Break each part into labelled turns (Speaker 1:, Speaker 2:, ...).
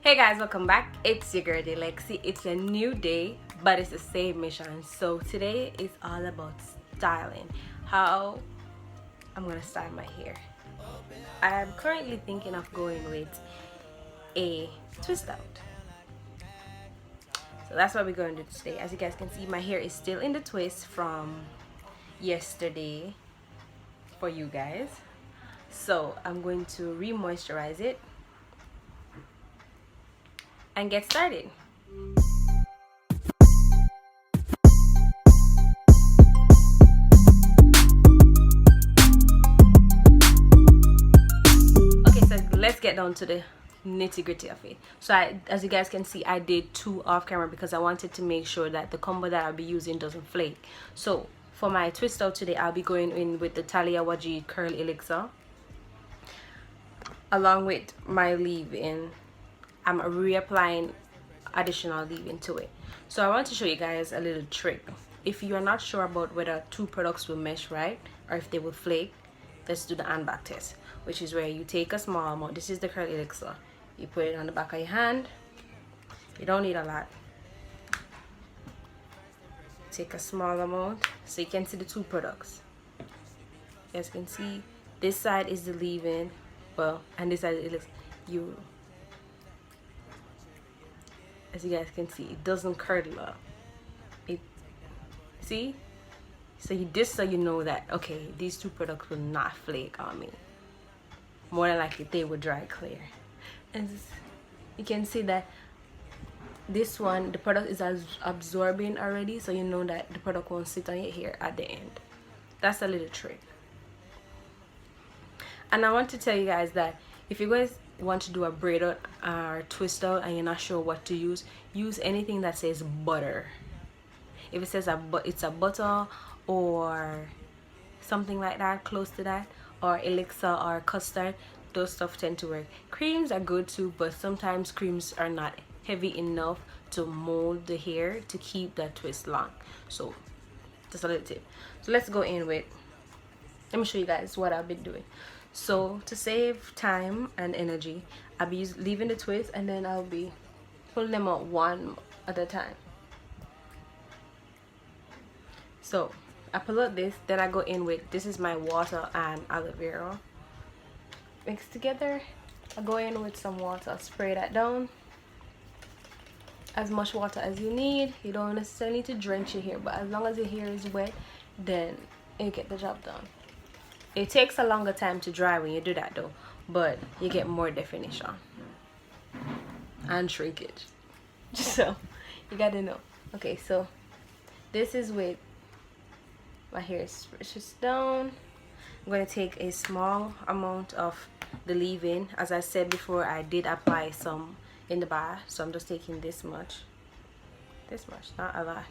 Speaker 1: Hey guys, welcome back. It's your girl Elixir. It's a new day, but it's the same mission. So today is all about styling. How I'm gonna style my hair. I'm currently thinking of going with a twist out. So that's what we're going to do today. As you guys can see, my hair is still in the twist from yesterday for you guys. So I'm going to re-moisturize it and get started. Okay, so let's get down to the nitty-gritty of it. So as you guys can see, I did two off camera because I wanted to make sure that the combo that I'll be using doesn't flake. So for my twist out today, I'll be going in with the dejahkerr Elixir along with my leave-in. I'm reapplying additional leave-in to it. So I want to show you guys a little trick. If you are not sure about whether two products will mesh right or if they will flake, let's do the hand back test, which is where you take a small amount. This is the curl elixir. You put it on the back of your hand. You don't need a lot. Take a small amount so you can see the two products. You guys can see this side is the leave-in, well, and this side is elixir. As you guys can see, it doesn't curdle up. See? So you know that, okay, these two products will not flake on me. More than likely, they will dry clear. And you can see that this one, the product is absorbing already, so you know that the product won't sit on your hair at the end. That's a little trick. And I want to tell you guys that if you guys want to do a braid out or twist out and you're not sure what to use anything that says butter. If it says it's a butter or something like that, close to that, or elixir or custard, those stuff tend to work. Creams are good too, but sometimes creams are not heavy enough to mold the hair to keep that twist long. So just a little tip. So let's go in with, let me show you guys what I've been doing. So to save time and energy, I'll be leaving the twist and then I'll be pulling them out one at a time. So I pull out this, then I go in with, this is my water and aloe vera mixed together. I go in with some water, spray that down. As much water as you need. You don't necessarily need to drench your hair, but as long as your hair is wet, then you get the job done. It takes a longer time to dry when you do that though, but you get more definition and shrinkage. So you gotta know. Okay, so this is with my hair is just down. I'm going to take a small amount of the leave-in. As I said before, I did apply some in the bath, so I'm just taking this much, not a lot,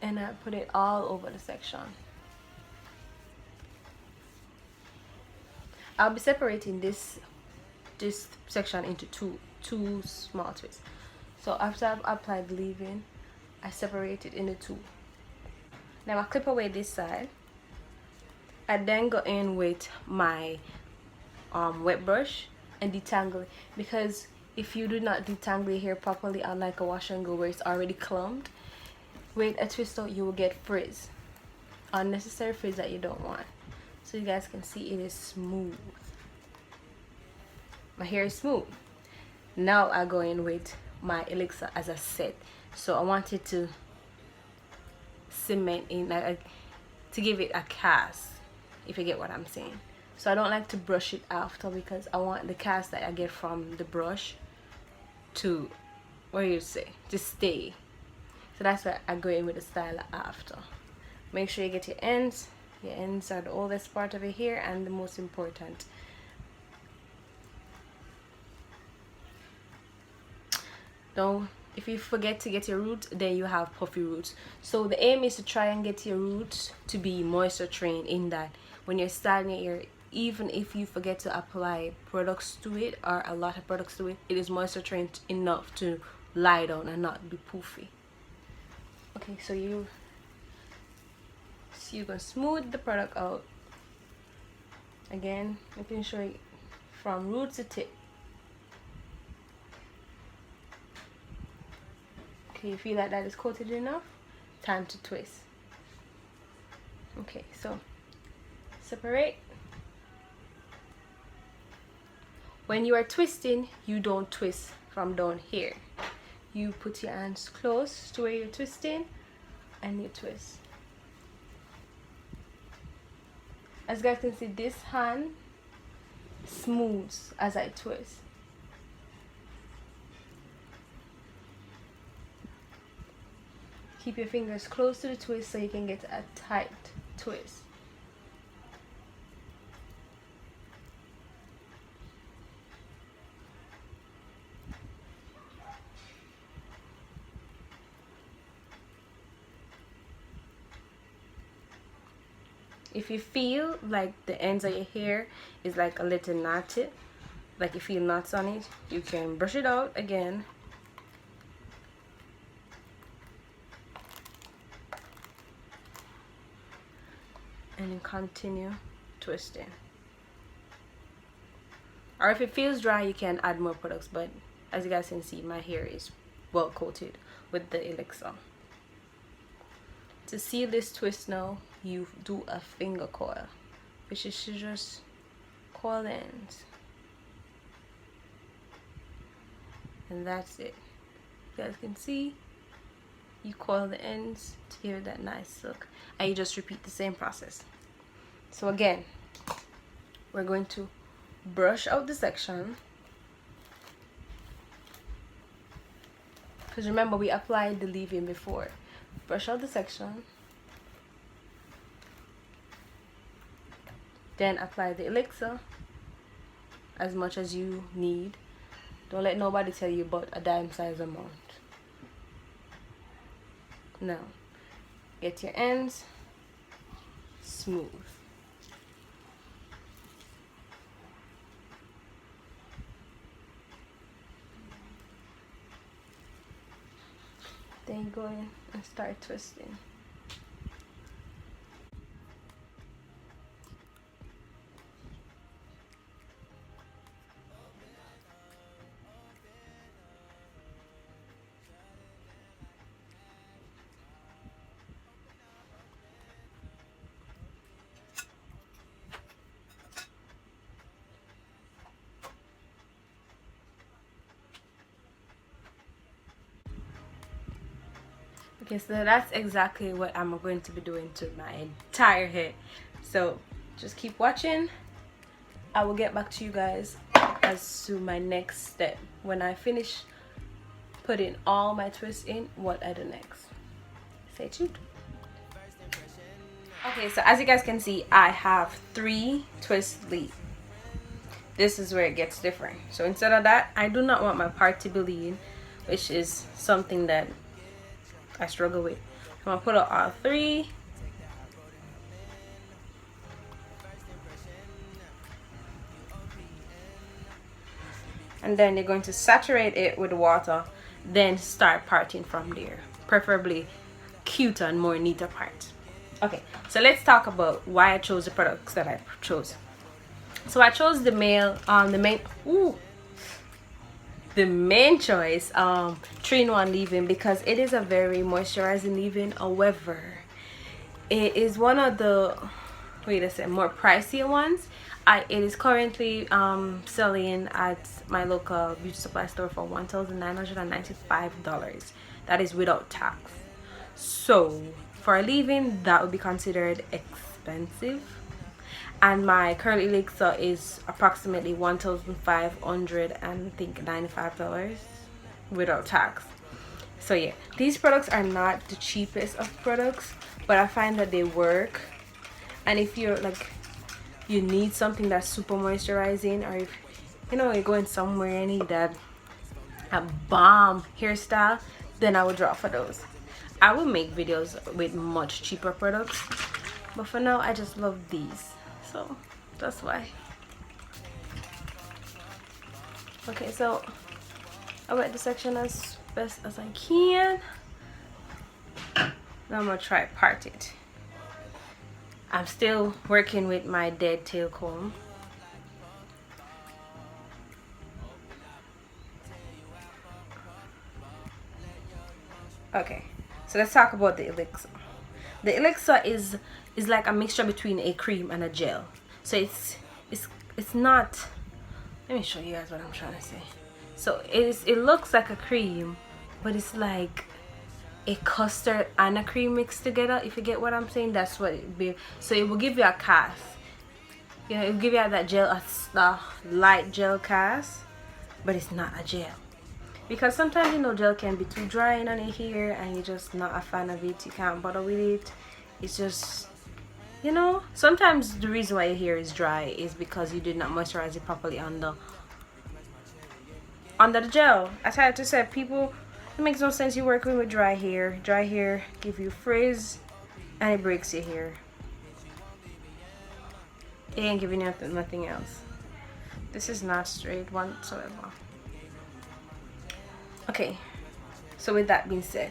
Speaker 1: and I put it all over the section. I'll be separating this section into two small twists. So after I've applied the leave-in, I separate it into two. Now I clip away this side. I then go in with my wet brush and detangle it, because if you do not detangle your hair properly, unlike a wash and go where it's already clumped, with a twist out you will get frizz, unnecessary frizz that you don't want. So you guys can see it is smooth. My hair is smooth. Now I go in with my elixir as a set. So I wanted to cement in, to give it a cast, if you get what I'm saying. So I don't like to brush it after, because I want the cast that I get from the brush to, what do you say, to stay. So that's why I go in with the styler after. Make sure you get your ends. Your ends are the oldest part of your hair and the most important. Don't, if you forget to get your roots, then you have puffy roots. So the aim is to try and get your roots to be moisture trained, in that when you're styling your hair, even if you forget to apply products to it or a lot of products to it, it is moisture trained enough to lie down and not be poofy. Okay, so you're gonna smooth the product out again, making sure from root to tip. Okay, you feel like that is coated enough, time to twist. Okay, so separate. When you are twisting, you don't twist from down here. You put your hands close to where you're twisting and you twist. As you guys can see, this hand smooths as I twist. Keep your fingers close to the twist so you can get a tight twist. If you feel like the ends of your hair is like a little knotted, like you feel knots on it, you can brush it out again. And then continue twisting. Or if it feels dry, you can add more products, but as you guys can see, my hair is well coated with the Elixir. To seal this twist now, you do a finger coil, which is to just coil the ends. And that's it. You guys can see, you coil the ends to give it that nice look. And you just repeat the same process. So again, we're going to brush out the section. Because remember, we applied the leave-in before. Brush out the section. Then apply the Elixir as much as you need. Don't let nobody tell you about a dime size amount. Now, get your ends smooth. Then you go in and start twisting. Okay, so that's exactly what I'm going to be doing to my entire head. So just keep watching. I will get back to you guys as to my next step. When I finish putting all my twists in, what I do next. Stay tuned. Okay, so as you guys can see, I have 3 twist leads. This is where it gets different. So instead of that, I do not want my part to be lean, which is something that I struggle with. I'm gonna put out all 3. And then you're going to saturate it with water, then start parting from there. Preferably cuter and more neater parts. Okay, so let's talk about why I chose the products that I chose. So I chose the main choice 3-in-1 leave-in because it is a very moisturizing leave-in. However, it is one of the more pricier ones. It is currently selling at my local beauty supply store for $1,995. That is without tax. So for a leave-in, that would be considered expensive. And my current Elixir is approximately $1,595 without tax. So yeah, these products are not the cheapest of products, but I find that they work. And if you're like, you need something that's super moisturizing, or if you're going somewhere and need that a bomb hairstyle, then I would draw for those. I will make videos with much cheaper products, but for now I just love these, so that's why. Okay, so I wet the section as best as I can. Now I'm gonna try part it. I'm still working with my dead tail comb. Okay, so let's talk about the Elixir. The Elixir is like a mixture between a cream and a gel. So it's not, let me show you guys what I'm trying to say. So it looks like a cream, but it's like a custard and a cream mixed together, if you get what I'm saying. That's what it be. So it will give you a cast, you know, it will give you that gel, a light gel cast, but it's not a gel. Because sometimes, you know, gel can be too drying on your hair and you're just not a fan of it. You can't bother with it. It's just, you know, sometimes the reason why your hair is dry is because you did not moisturize it properly under the gel. As I had to say, people, it makes no sense you working with dry hair. Dry hair give you frizz and it breaks your hair. It ain't giving you nothing else. This is not straight whatsoever. Okay, so with that being said,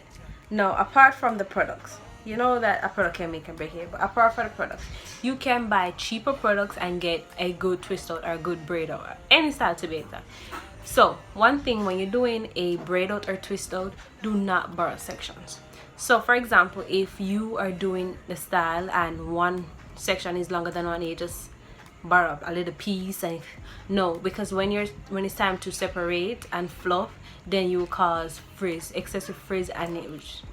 Speaker 1: now apart from the products, you know that a product can make and break hair, but apart from the products, you can buy cheaper products and get a good twist out or a good braid out, or any style to be that. So one thing, when you're doing a braid out or twist out, do not borrow sections. So for example, if you are doing the style and one section is longer than one, you just borrow up a little piece. And no, because when it's time to separate and fluff, then you will cause frizz, excessive frizz, and it's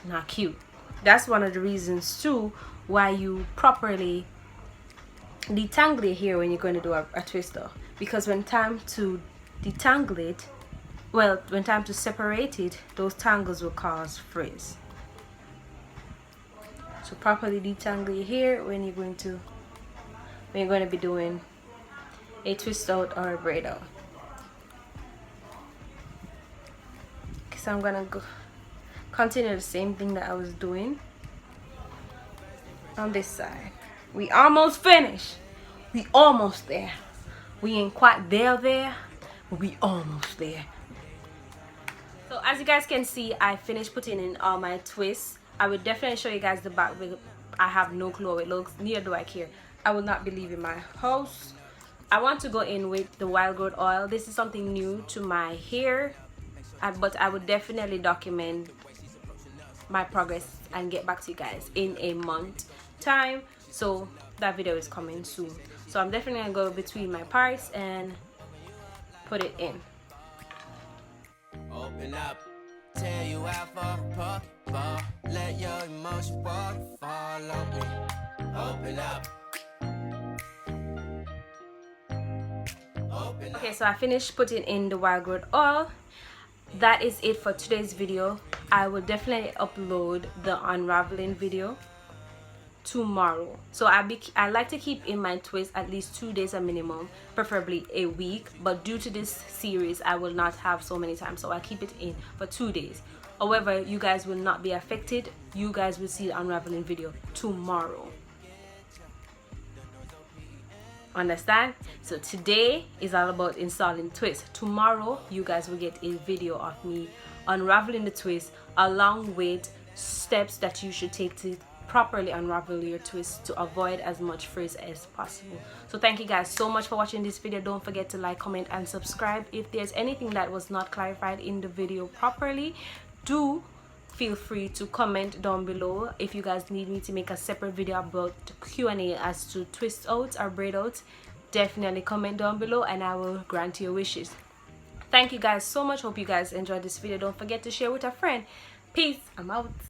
Speaker 1: not cute. That's one of the reasons too why you properly detangle your hair when you're going to do a twister, because when time to detangle it, well, when time to separate it, those tangles will cause frizz. So properly detangle your hair when you're going to be doing a twist out or a braid out. Okay, so I'm gonna go continue the same thing that I was doing on this side. We almost finished. We almost there. We ain't quite there, but we almost there. So as you guys can see, I finished putting in all my twists. I will definitely show you guys the back. I have no clue how it looks, neither do I care. I will not be leaving my house. I want to go in with the wild growth oil. This is something new to my hair, but I would definitely document my progress and get back to you guys in a month time. So that video is coming soon. So I'm definitely gonna go between my parts and put it in. Open up, tell you out for let your emotion waterfall on me. Open up. Okay, so I finished putting in the wild growth oil. That is it for today's video. I will definitely upload the unraveling video tomorrow. So I like to keep in my twist at least 2 days a minimum, preferably a week, but due to this series I will not have so many times, so I keep it in for 2 days. However, you guys will not be affected. You guys will see the unraveling video tomorrow. Understand? So today is all about installing twist. Tomorrow you guys will get a video of me unraveling the twist, along with steps that you should take to properly unravel your twist to avoid as much frizz as possible. So thank you guys so much for watching this video. Don't forget to like, comment, and subscribe. If there's anything that was not clarified in the video properly, do feel free to comment down below. If you guys need me to make a separate video about Q&A as to twist outs or braid outs, definitely comment down below and I will grant your wishes. Thank you guys so much. Hope you guys enjoyed this video. Don't forget to share with a friend. Peace. I'm out.